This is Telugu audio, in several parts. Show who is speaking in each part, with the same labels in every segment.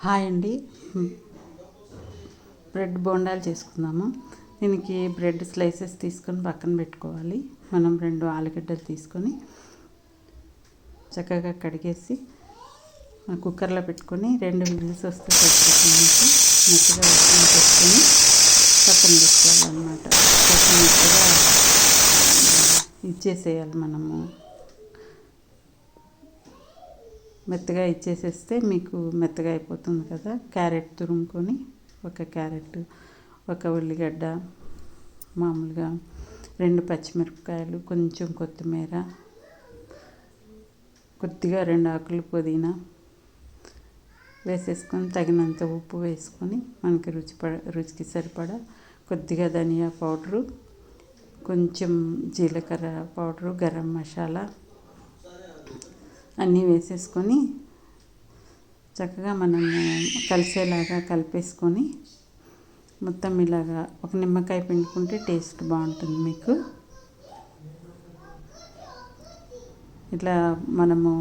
Speaker 1: హాయ్ అండి. బ్రెడ్ బోండాలు చేసుకుందాము. దీనికి బ్రెడ్ స్లైసెస్ తీసుకొని పక్కన పెట్టుకోవాలి. మనం 2 ఆలుగడ్డలు తీసుకొని చక్కగా కడిగేసి కుక్కర్లో పెట్టుకొని 2 విజిల్స్ వస్తే సరిపోతుంది. మెత్తగా పెట్టుకొని పక్కన పెట్టుకోవాలన్నమాట. పక్కన మెత్తగా ఇచ్చేసేయాలి. మెత్తగా ఇచ్చేసేస్తే మీకు మెత్తగా అయిపోతుంది కదా. క్యారెట్ తురుముకొని, ఒక క్యారెట్, ఒక ఉల్లిగడ్డ, మామూలుగా 2 పచ్చిమిరపకాయలు, కొంచెం కొత్తిమీర, కొద్దిగా 2 ఆకులు పుదీనా వేసేసుకొని తగినంత ఉప్పు వేసుకొని మనకి రుచికి సరిపడా కొద్దిగా ధనియా పౌడరు, కొంచెం జీలకర్ర పౌడరు, గరం మసాలా అన్నీ వేసేసుకొని చక్కగా మనము కలిసేలాగా కలిపేసుకొని మొత్తం ఇలాగా ఒక నిమ్మకాయ పిండుకుంటే టేస్ట్ బాగుంటుంది. మీకు ఇట్లా మనము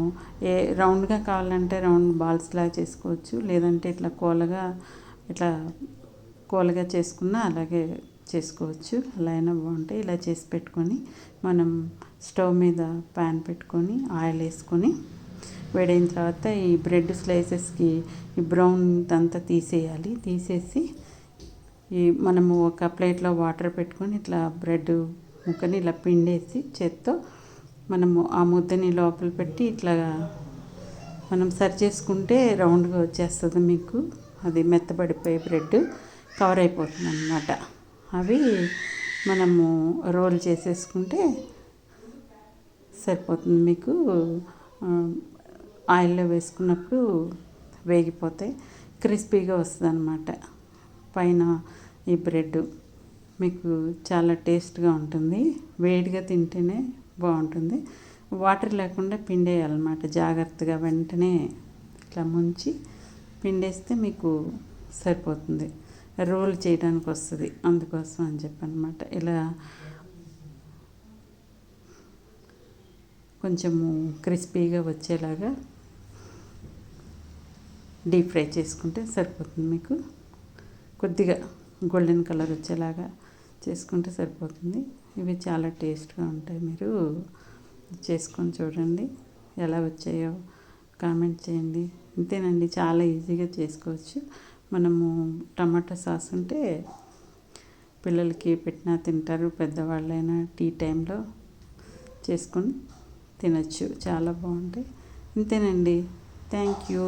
Speaker 1: రౌండ్గా కావాలంటే రౌండ్ బాల్స్ లాగా చేసుకోవచ్చు. లేదంటే ఇట్లా కోలగా చేసుకున్నా అలాగే చేసుకోవచ్చు. అలా అయినా బాగుంటాయి. ఇలా చేసి పెట్టుకొని మనం స్టవ్ మీద ప్యాన్ పెట్టుకొని ఆయిల్ వేసుకొని వేడైన తర్వాత ఈ బ్రెడ్ స్లైసెస్కి ఈ బ్రౌన్ అంతా తీసేయాలి. తీసేసి మనము ఒక ప్లేట్లో వాటర్ పెట్టుకొని ఇట్లా బ్రెడ్ ముక్కని ఇలా పిండేసి చేత్తో మనము ఆ ముద్దని లోపల పెట్టి ఇట్లా మనం సర్వ్ చేసుకుంటే రౌండ్గా వచ్చేస్తుంది. మీకు అది మెత్తబడిపోయి బ్రెడ్ కవర్ అయిపోతుంది అన్నమాట. అవి మనము రోల్ చేసేసుకుంటే సరిపోతుంది. మీకు ఆయిల్లో వేసుకున్నప్పుడు వేగిపోతాయి, క్రిస్పీగా వస్తుంది అన్నమాట. పైన ఈ బ్రెడ్ మీకు చాలా టేస్ట్గా ఉంటుంది. వేడిగా తింటేనే బాగుంటుంది. వాటర్ లేకుండా పిండేయాలన్నమాట. జాగ్రత్తగా వెంటనే ఇట్లా ముంచి పిండేస్తే మీకు సరిపోతుంది. రోల్ చేయడానికి వస్తుంది. అందుకోసం అని చెప్పనమాట. ఇలా కొంచెము క్రిస్పీగా వచ్చేలాగా డీప్ ఫ్రై చేసుకుంటే సరిపోతుంది. మీకు కొద్దిగా గోల్డెన్ కలర్ వచ్చేలాగా చేసుకుంటే సరిపోతుంది. ఇవి చాలా టేస్ట్గా ఉంటాయి. మీరు చేసుకొని చూడండి, ఎలా వచ్చాయో కామెంట్ చేయండి. అంతేనండి, చాలా ఈజీగా చేసుకోవచ్చు. మనము టమాటా సాస్ ఉంటే పిల్లలకి పెట్టినా తింటారు. పెద్దవాళ్ళైనా టీ టైంలో చేసుకొని తినచ్చు. చాలా బాగుంటాయి. అంతేనండి. Thank you.